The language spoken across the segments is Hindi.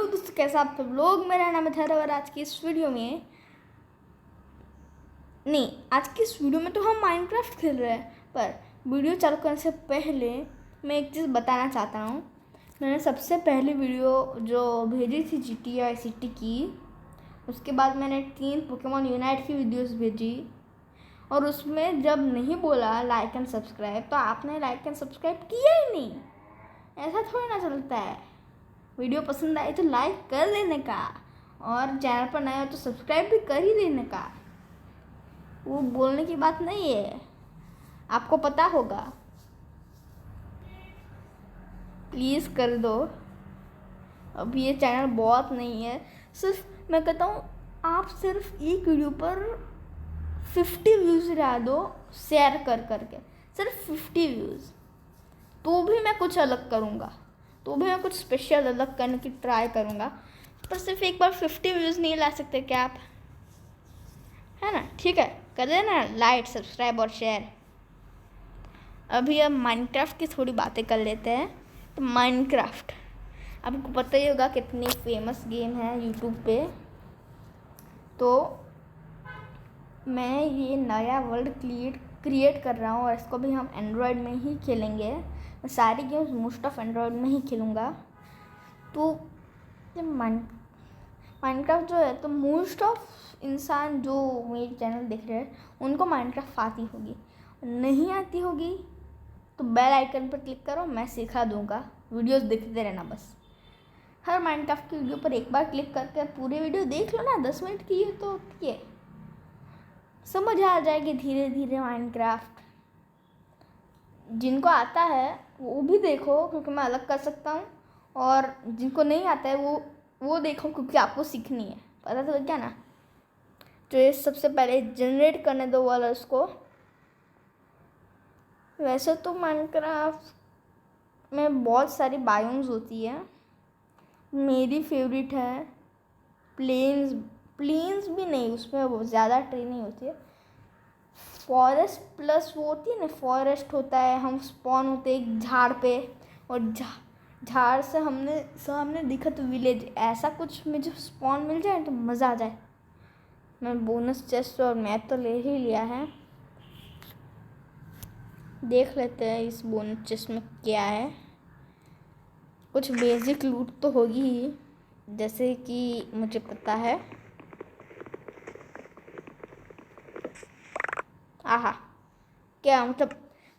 दोस्तों, कैसा आप सब लोग। मेरा नाम है धैर्य और आज की इस वीडियो में तो हम माइनक्राफ्ट खेल रहे हैं। पर वीडियो चालू करने से पहले मैं एक चीज़ बताना चाहता हूँ। मैंने सबसे पहली वीडियो जो भेजी थी GTA Vice City की, उसके बाद मैंने 3 पोकेमॉन यूनाइट की वीडियोस भेजी और उसमें जब नहीं बोला लाइक एंड सब्सक्राइब तो आपने लाइक एंड सब्सक्राइब किया ही नहीं। ऐसा थोड़ी ना चलता है। वीडियो पसंद आई तो लाइक कर देने का और चैनल पर नए हो तो सब्सक्राइब भी कर ही देने का। वो बोलने की बात नहीं है, आपको पता होगा। प्लीज़ कर दो। अब ये चैनल बहुत नहीं है, सिर्फ मैं कहता हूँ आप सिर्फ एक वीडियो पर 50 व्यूज़ ला दो शेयर कर करके, सिर्फ 50 व्यूज़, तो भी मैं कुछ अलग करूँगा, तो भी मैं कुछ स्पेशल अलग करने की ट्राई करूँगा। पर सिर्फ एक बार 50 व्यूज़ नहीं ला सकते क्या आप, है ना? ठीक है, कर देना लाइक सब्सक्राइब और शेयर। अभी अब माइनक्राफ्ट की थोड़ी बातें कर लेते हैं। तो माइनक्राफ्ट आपको पता ही होगा कितनी फेमस गेम है यूट्यूब पे। तो मैं ये नया वर्ल्ड क्रिएट कर रहा हूँ और इसको भी हम एंड्रॉयड में ही खेलेंगे। मैं सारी गेम्स मोस्ट ऑफ एंड्रॉयड में ही खेलूँगा। तो माइनक्राफ्ट जो है, तो मोस्ट ऑफ इंसान जो मेरे चैनल देख रहे हैं उनको माइनक्राफ्ट आती होगी, नहीं आती होगी तो बेल आइकन पर क्लिक करो, मैं सिखा दूँगा। वीडियोस देखते रहना बस। हर माइनक्राफ्ट की वीडियो पर एक बार क्लिक करके पूरी वीडियो देख लो ना। 10 मिनट की है तो ये समझ आ जाएगी धीरे धीरे माइनक्राफ्ट। जिनको आता है वो भी देखो क्योंकि मैं अलग कर सकता हूँ, और जिनको नहीं आता है वो देखो क्योंकि आपको सीखनी है। पता तो क्या ना। तो ये सबसे पहले जनरेट करने दो वाला उसको। वैसे तो माइनक्राफ्ट में बहुत सारी बायोम्स होती है। मेरी फेवरेट है प्लेन्स भी नहीं, उसमें वो ज़्यादा ट्री नहीं होती है। फॉरेस्ट प्लस वो होती है ना, फॉरेस्ट होता है, हम स्पॉन होते हैं एक झाड़ पे और झाड़ से हमने सामने दिखा तो विलेज, ऐसा कुछ मुझे स्पॉन मिल जाए तो मज़ा आ जाए। मैं बोनस चेस्ट और मैप तो ले ही लिया है। देख लेते हैं इस बोनस चेस्ट में क्या है। कुछ बेसिक लूट तो होगी ही, जैसे कि मुझे पता है। आहा, क्या मतलब,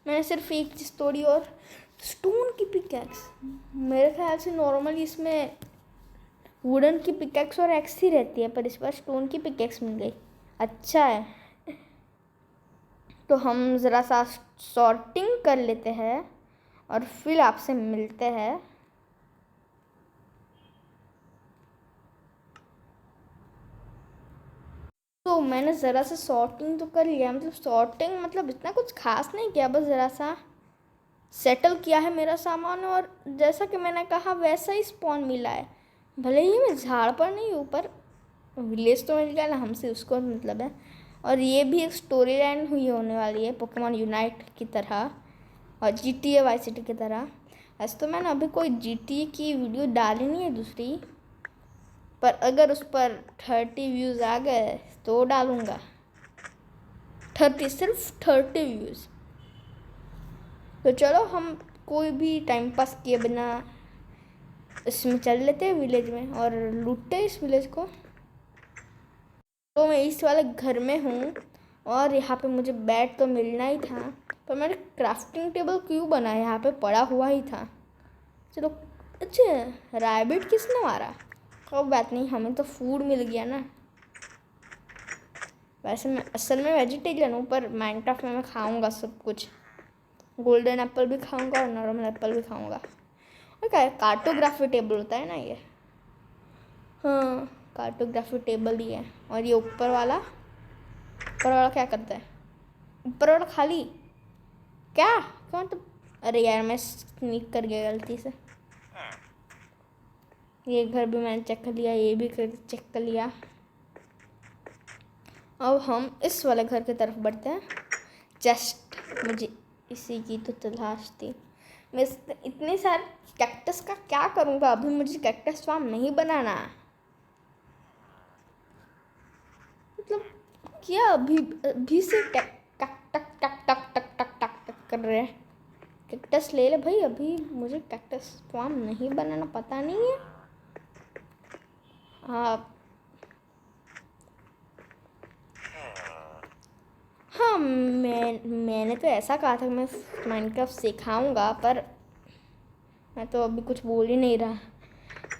मैंने सिर्फ एक चीज़ तोड़ी और स्टोन की पिकैक्स। मेरे ख्याल से नॉर्मली इसमें वुडन की पिकैक्स और एक्स ही रहती है, पर इस बार स्टोन की पिकैक्स मिल गई। अच्छा है। तो हम ज़रा सा सॉर्टिंग कर लेते हैं और फिर आपसे मिलते हैं। तो मैंने ज़रा सा सॉर्टिंग तो कर लिया, मतलब सॉर्टिंग मतलब इतना कुछ खास नहीं किया, बस ज़रा सा सेटल किया है मेरा सामान। और जैसा कि मैंने कहा वैसा ही स्पॉन मिला है, भले ही मैं झाड़ पर नहीं हूँ, पर विलेज तो मिल गया ना हमसे, उसको मतलब है। और ये भी एक स्टोरी लाइन हुई होने वाली है पोकेमॉन यूनाइट की तरह और GTA Vice City की तरह। ऐसे तो मैंने अभी कोई GTA की वीडियो डाली नहीं है दूसरी, पर अगर उस पर 30 व्यूज़ आ गए तो डालूँगा। 30, सिर्फ 30 व्यूज़। तो चलो हम कोई भी टाइम पास किए बिना इसमें चल लेते हैं विलेज में और लूटते इस विलेज को। तो मैं इस वाले घर में हूँ और यहाँ पे मुझे बेड तो मिलना ही था, पर मैंने क्राफ्टिंग टेबल क्यों बनाया, यहाँ पे पड़ा हुआ ही था। चलो। अच्छा, रैबिट किसने मारा? कोई बात नहीं, हमें तो फूड मिल गया ना। वैसे मैं असल में वेजिटेरियन हूँ, पर माइनक्राफ्ट में मैं खाऊंगा सब कुछ। गोल्डन एप्पल भी खाऊंगा और नॉर्मल एप्पल भी खाऊंगा। और क्या है, कार्टोग्राफी टेबल होता है ना ये। हाँ, कार्टोग्राफी टेबल ही है। और ये ऊपर वाला क्या करता है? ऊपर वाला खाली क्या क्या मतलब? अरे यार, मैं स्नीक कर गया गलती से। ये घर भी मैंने चेक कर लिया, ये भी चेक कर लिया। अब हम इस वाले घर की तरफ बढ़ते हैं। जस्ट मुझे इसी की तो तलाश थी। मैं इतने सारे कैक्टस का क्या करूँगा? अभी मुझे कैक्टस फार्म नहीं बनाना। मतलब क्या अभी अभी से टक टक टक टक टक टक टक टक टक कर रहे हैं। कैक्टस ले ले भाई, अभी मुझे कैक्टस फार्म नहीं बनाना, पता नहीं है। हाँ हाँ, मैंने तो ऐसा कहा था कि मैं माइनक्राफ्ट सिखाऊंगा, पर मैं तो अभी कुछ बोल ही नहीं रहा।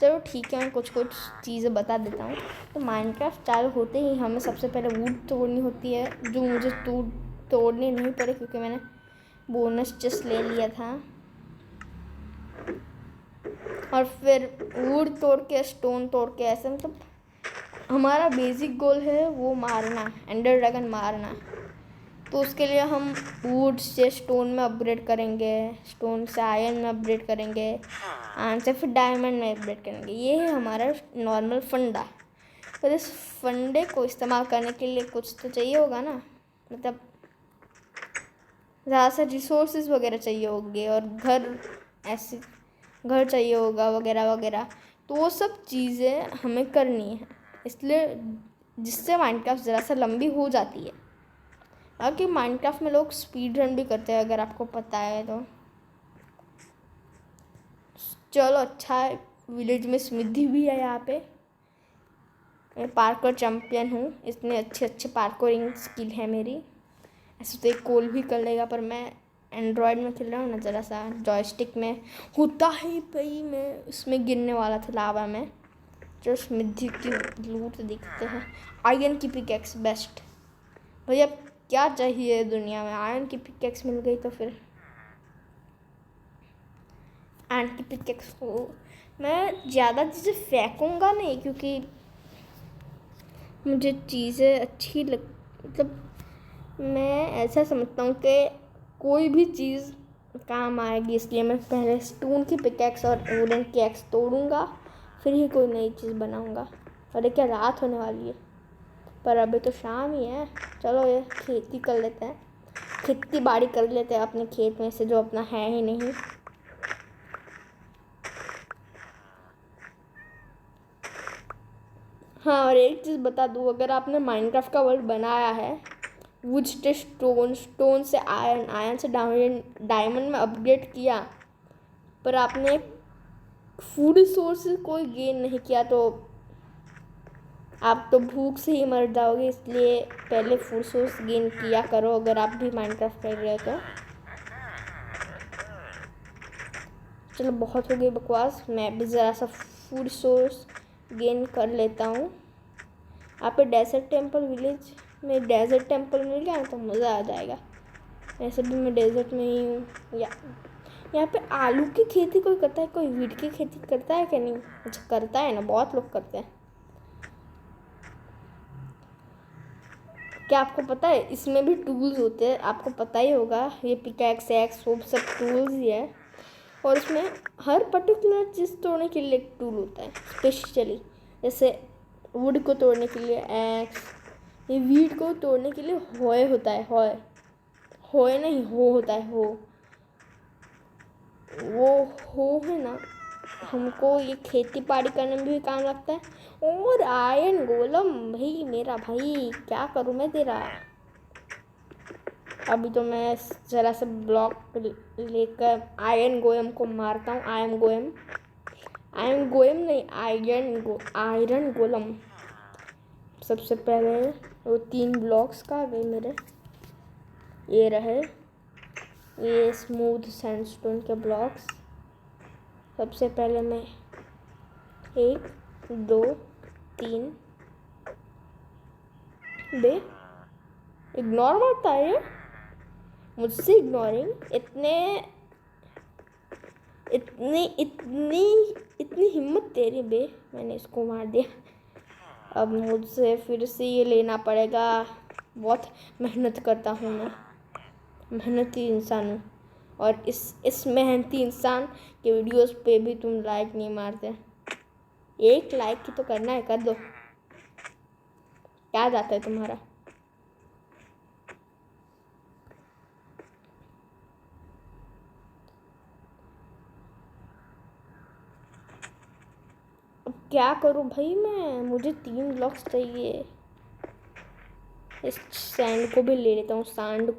चलो ठीक है, मैं कुछ कुछ चीज़ें बता देता हूँ। तो माइनक्राफ्ट चालू होते ही हमें सबसे पहले वुड तोड़नी होती है, जो मुझे तोड़नी नहीं पड़े क्योंकि मैंने बोनस चेस्ट ले लिया था। और फिर वुड तोड़ के, स्टोन तोड़ के, ऐसे मतलब हमारा बेसिक गोल है वो मारना, एंडर ड्रैगन मारना। तो उसके लिए हम वुड से स्टोन में अपग्रेड करेंगे, स्टोन से आयरन में अपग्रेड करेंगे, आयरन से फिर डायमंड में अपग्रेड करेंगे। ये है हमारा नॉर्मल फंडा। पर इस फंडे को इस्तेमाल करने के लिए कुछ तो चाहिए होगा ना, मतलब ज़्यादा से रिसोर्सेज वगैरह चाहिए होंगे, और ऐसे घर चाहिए होगा वगैरह वगैरह। तो वो सब चीज़ें हमें करनी है, इसलिए जिससे माइनक्राफ्ट ज़रा सा लंबी हो जाती है। बाकी माइनक्राफ्ट में लोग स्पीड रन भी करते हैं, अगर आपको पता है तो। चलो अच्छा है, विलेज में समृद्धि भी है यहाँ पे। मैं पार्कोर चैम्पियन हूँ, इतने अच्छे अच्छे पार्कोरिंग स्किल है मेरी। ऐसे तो एक कॉल भी कर लेगा, पर मैं एंड्रॉयड में खेल रहा हूँ ना, ज़रा सा जॉयस्टिक में होता है भाई। मैं उसमें गिरने वाला था लावा में। जो समृद्धि की लूट दिखते हैं। आयरन की पिकैक्स बेस्ट भैया, क्या चाहिए दुनिया में? आयरन की पिकैक्स मिल गई तो फिर आयरन की पिकैक्स को मैं ज़्यादा चीज़ें फेंकूँगा नहीं, क्योंकि मुझे चीज़ें अच्छी मतलब मैं ऐसा समझता हूँ कि कोई भी चीज़ काम आएगी, इसलिए मैं पहले स्टोन की पिकैक्स और वुडन की एक्स तोड़ूँगा, फिर ही कोई नई चीज़ बनाऊँगा। अरे क्या रात होने वाली है, पर अभी तो शाम ही है। चलो ये खेती कर लेते हैं, खेती बाड़ी कर लेते हैं अपने खेत में से, जो अपना है ही नहीं। हाँ, और एक चीज़ बता दूँ, अगर आपने माइनक्राफ्ट का वर्ल्ड बनाया है, वुड से स्टोन, स्टोन से आयरन, आयरन से डायमंड में अपग्रेड किया, पर आपने फूड सोर्स कोई गेन नहीं किया, तो आप तो भूख से ही मर जाओगे। इसलिए पहले फूड सोर्स गेन किया करो, अगर आप भी माइनक्राफ्ट कर रहे हो तो। चलो बहुत हो गई बकवास, मैं भी ज़रा सा फूड सोर्स गेन कर लेता हूँ। यहाँ पे डेजर्ट टेम्पल, विलेज में डेजर्ट टेम्पल मिल गया तो मज़ा आ जाएगा। वैसे भी मैं डेजर्ट में ही हूँ। यहाँ पे आलू की खेती कोई करता है? कोई वीट की खेती करता है क्या? नहीं, अच्छा करता है ना, बहुत लोग करते हैं। क्या आपको पता है इसमें भी टूल्स होते हैं? आपको पता ही होगा, ये पिकैक्स एक्स वो सब टूल्स ही है। और इसमें हर पर्टिकुलर चीज़ तोड़ने के लिए एक टूल होता है स्पेशली। जैसे वुड को तोड़ने के लिए एक्स, ये वीट को तोड़ने के लिए होए होता है। होए नहीं, हो होता है, हो। वो हो है ना, हमको ये खेती बाड़ी करने में भी काम लगता है। और आयरन गोलम भाई, मेरा भाई क्या करूँ मैं तेरा। अभी तो मैं ज़रा से ब्लॉक लेकर आयरन गोयम को मारता हूँ। आयरन गोयम नहीं, आयरन गोलम। सबसे पहले वो 3 ब्लॉक्स का गए मेरे, ये रहे, ये स्मूथ सैंडस्टोन के ब्लॉक्स। सबसे पहले मैं 1 2 3 बे इग्नोर मारता है मुझसे। इग्नोरिंग इतनी इतनी इतनी हिम्मत तेरी बे, मैंने इसको मार दिया। अब मुझसे फिर से ये लेना पड़ेगा। बहुत मेहनत करता हूँ मैं, मेहनती इंसान हूँ। और इस मेहनती इंसान के वीडियोस पे भी तुम लाइक नहीं मारते। 1 लाइक की तो करना है, कर दो। क्या जाता है तुम्हारा? क्या करूँ भाई मैं, मुझे 3 ब्लॉक्स चाहिए। इस सैंड को भी ले लेता हूँ, सांड।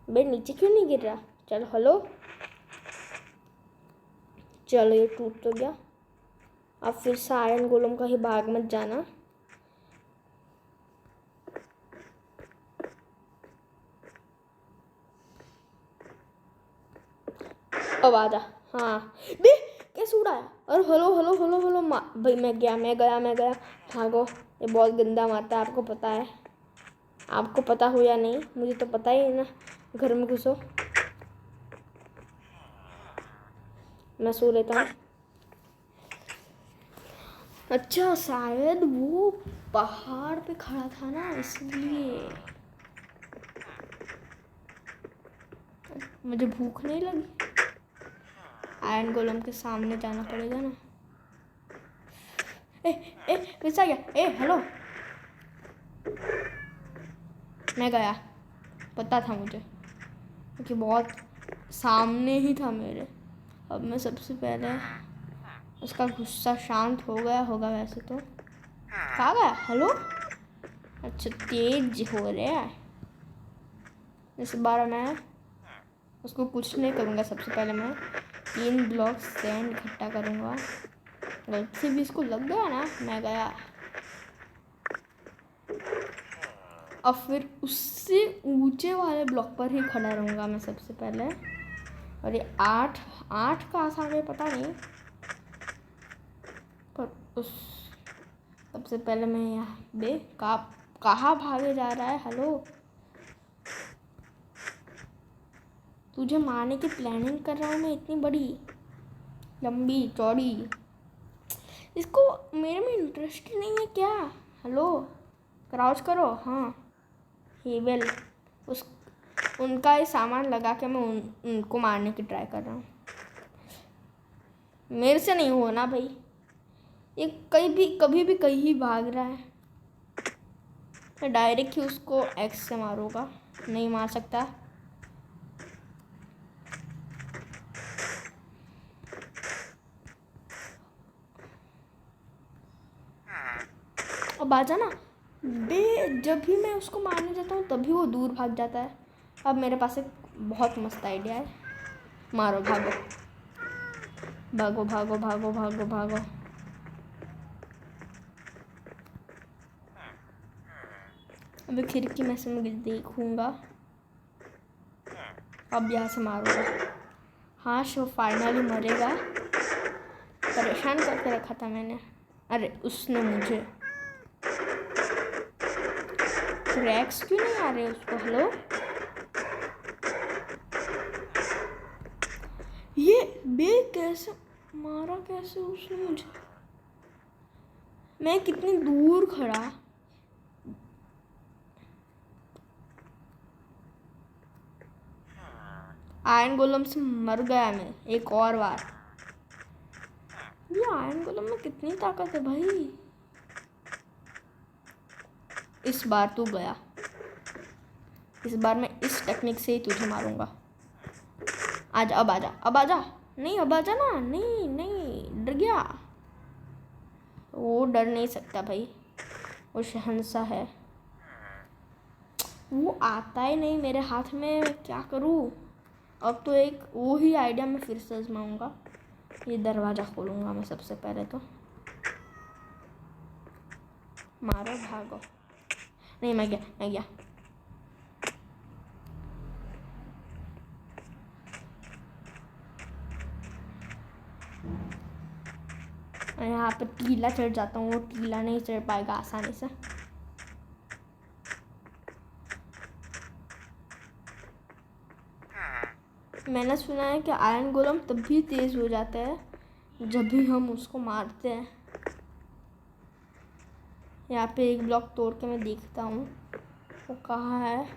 भाई नीचे क्यों नहीं गिर रहा? चलो हेलो, चलो ये टूट तो गया। अब फिर से आयरन गोलम का ही भाग मत जाना। अब आजा। हाँ बे, कैसे उड़ाया? अरे हेलो भाई मैं गया। भागो, ये बहुत गंदा मारता है, आपको पता है। आपको पता हो या नहीं, मुझे तो पता ही है ना। घर में घुसो, मैं सो लेता हूँ। अच्छा, शायद वो पहाड़ पे खड़ा था ना, इसलिए। मुझे भूख नहीं लगी, आयरन गोलम के सामने जाना पड़ेगा ना। ए कैसा गया? हेलो, मैं गया, पता था मुझे, क्योंकि बहुत सामने ही था मेरे। अब मैं सबसे पहले उसका गुस्सा शांत हो गया होगा वैसे तो। कहाँ गया? हेलो, अच्छा तेज हो रहा है। इस बार मैं उसको कुछ नहीं करूँगा। सबसे पहले मैं 3 ब्लॉक सैंड इकट्ठा करूँगा। गलती से भी इसको लग गया ना, मैं गया। अब फिर उससे ऊंचे वाले ब्लॉक पर ही खड़ा रहूँगा मैं सबसे पहले। और ये 8 कहाँ से आ गए पता नहीं, पर उस सबसे पहले मैं यहाँ बे कहाँ भागे जा रहा है? हेलो, तुझे मारने की प्लानिंग कर रहा हूँ मैं, इतनी बड़ी लंबी चौड़ी। इसको मेरे में इंटरेस्ट नहीं है क्या? हेलो, क्राउच करो। हाँ हेबल, उनका ही सामान लगा के मैं उनको मारने की ट्राई कर रहा हूँ। मेरे से नहीं हो ना भाई, ये कभी भी कहीं भाग रहा है। मैं डायरेक्ट ही उसको एक्स से मारूंगा, नहीं मार सकता। अब आ जाना बे, जब भी मैं उसको मारने जाता हूँ तभी वो दूर भाग जाता है। अब मेरे पास एक बहुत मस्त आइडिया है, मारो, भागो। अभी खिड़की में से मैं देखूंगा, अब यहाँ से मारूंगा। हाँ शो फाइनली मरेगा। परेशान करके रखा था मैंने, अरे उसने मुझे। क्रैक्स क्यों नहीं आ रहे उसको? हेलो, ये बे कैसे मारा, कैसे उसने मुझे? मैं कितनी दूर खड़ा। आयरन गोलम से मर गया मैं एक और बार। ये आयरन गोलम में कितनी ताकत है भाई। इस बार तू गया, इस बार मैं इस टेक्निक से ही तुझे मारूंगा। आजा, अब आजा। नहीं, अब आजा ना। नहीं डर गया। वो डर नहीं सकता भाई, वो शहंशाह है। वो आता ही नहीं मेरे हाथ में, क्या करूँ? अब तो एक वो ही आइडिया मैं फिर से आजमाऊंगा। ये दरवाज़ा खोलूंगा मैं सबसे पहले तो। मारो, भागो। नहीं, मैं गया। मैं यहाँ पे टीला चढ़ जाता हूँ, वो टीला नहीं चढ़ पाएगा आसानी से। मैंने सुना है कि आयरन गोलम तब भी तेज़ हो जाता है जब भी हम उसको मारते हैं। यहाँ पे एक ब्लॉक तोड़ के मैं देखता हूँ वो कहाँ है।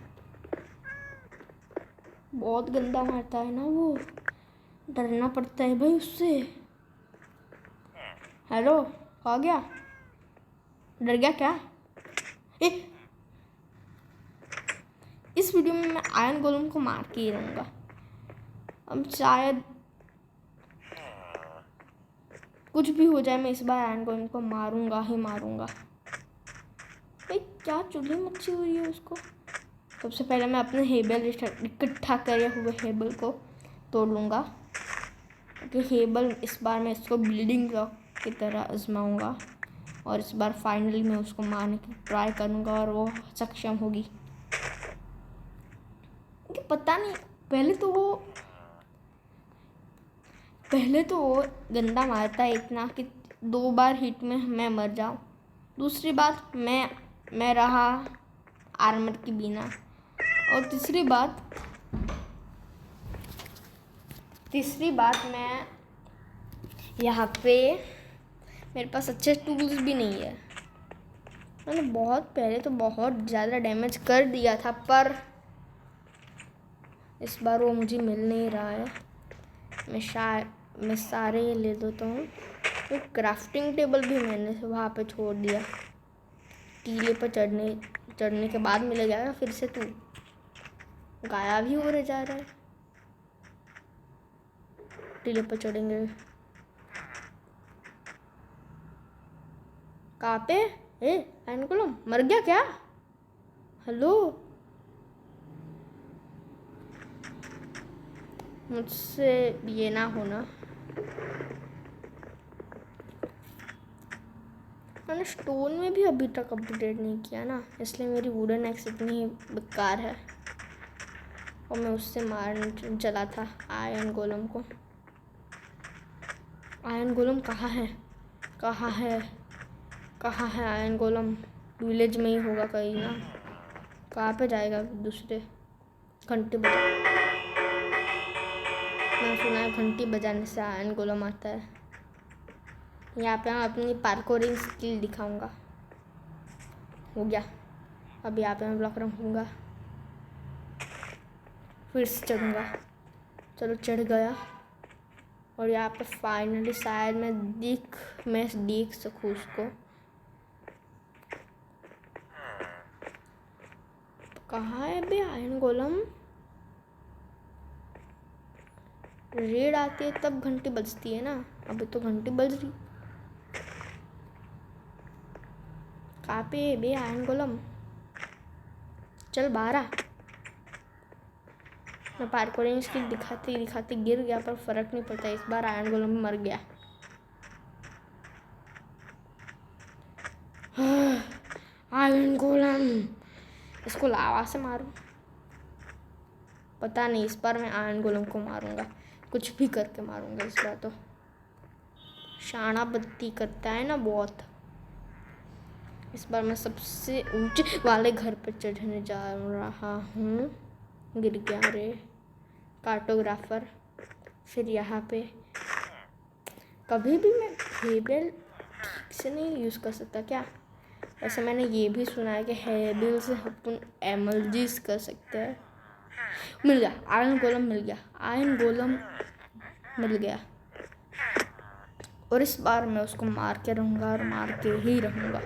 बहुत गंदा मारता है ना वो, डरना पड़ता है भाई उससे। हेलो, आ गया? डर गया क्या? इस वीडियो में मैं आयरन गोलम को मार के ही रहूँगा। अब शायद कुछ भी हो जाए मैं इस बार आयरन गोलम को मारूंगा ही मारूंगा। भाई क्या चुल्ही मच्छी हुई है उसको। सबसे पहले मैं अपने हेबल इकट्ठा करे हुए हेबल को तोड़ लूँगा, क्योंकि हेबल इस बार मैं इसको बिल्डिंग ब्लॉक की तरह आजमाऊँगा और इस बार फाइनली मैं उसको मारने की ट्राई करूँगा और वो सक्षम होगी। कि पता नहीं, पहले तो वो गंदा मारता है इतना कि 2 बार हिट में मैं मर जाऊँ। दूसरी बात मैं रहा आर्मर के बिना, और तीसरी बात मैं यहाँ पे मेरे पास अच्छे टूल्स भी नहीं है। मैंने बहुत पहले तो बहुत ज़्यादा डैमेज कर दिया था, पर इस बार वो मुझे मिल नहीं रहा है। मैं सारे ले लेता हूँ। तो क्राफ्टिंग टेबल भी मैंने वहाँ पे छोड़ दिया। टीले पर चढ़ने के बाद मिल जाएगा फिर से। तू गायब ही हो रहे जा रहा है। टीले पर चढ़ेंगे कहाँ पे? आयरन गोलम मर गया क्या? हेलो, मुझसे ये ना होना। मैंने स्टोन में भी अभी तक अपडेट नहीं किया ना, इसलिए मेरी वुडन एक्स इतनी बेकार है। और मैं उससे मारने चला था आयरन गोलम को। आयरन गोलम कहाँ है आयरन गोलम? विलेज में ही होगा कहीं ना। कहाँ पे जाएगा? दूसरे घंटी बजा, मैंने सुना है घंटी बजाने से आयरन गोलम आता है। यहाँ पे मैं अपनी पार्कोरिंग स्किल दिखाऊंगा। हो गया। अब यहाँ पे मैं ब्लॉक रखूँगा, फिर से चढ़ूँगा। चलो चढ़ गया। और यहाँ पे फाइनली शायद मैं देख सकूँ उसको। कहाँ है बे आयरन गोलम? रेड आती है तब घंटी बजती है ना, अभी तो घंटी बज रही। कहाँ पे है बे आयरन गोलम? चल बाहर आ। मैं पार्कोरिंग स्किल दिखाते गिर गया, पर फर्क नहीं पड़ता। इस बार आयरन गोलम मर गया। आयरन गोलम, इसको लावा से मारूं? पता नहीं, इस बार मैं आयरन गोलम को मारूंगा, कुछ भी करके मारूंगा इस बार तो। शाना बत्ती करता है ना बहुत। इस बार मैं सबसे ऊंचे वाले घर पर चढ़ने जा रहा हूँ। गिर गया रे कार्टोग्राफर। फिर यहाँ पे कभी भी मैं हेबल ठीक से नहीं यूज़ कर सकता क्या? वैसे मैंने ये भी सुना है कि हेबल से अपन एमएलजीज कर सकते हैं। मिल गया आयरन गोलम, मिल गया। और इस बार मैं उसको मार के रहूँगा और मार के ही रहूँगा।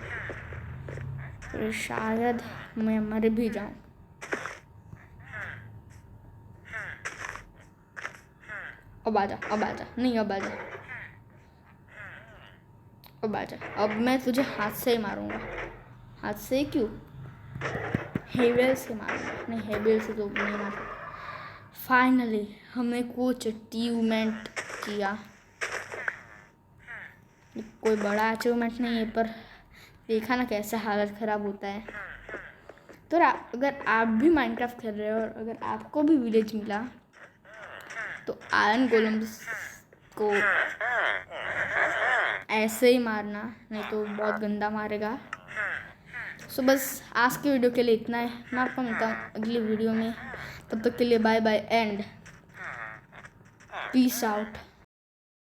फिर शायद मैं मर भी जाऊँ। अब आजा। नहीं, अब आजा। अब मैं तुझे हाथ से ही मारूंगा। हाथ से क्यों? हेबल से मारूंगा। नहीं, हेबल से तो नहीं मार सकता। फाइनली हमने कुछ अचीवमेंट किया। कोई बड़ा अचीवमेंट नहीं है, पर देखा ना कैसे हालत ख़राब होता है। तो अगर आप भी माइनक्राफ्ट खेल रहे हो और अगर आपको भी विलेज मिला तो आयरन गोलम को ऐसे ही मारना, नहीं तो बहुत गंदा मारेगा। सो बस आज की वीडियो के लिए इतना है। मैं आपको मिलता हूँ अगली वीडियो में। तब तक के लिए bye bye and peace out.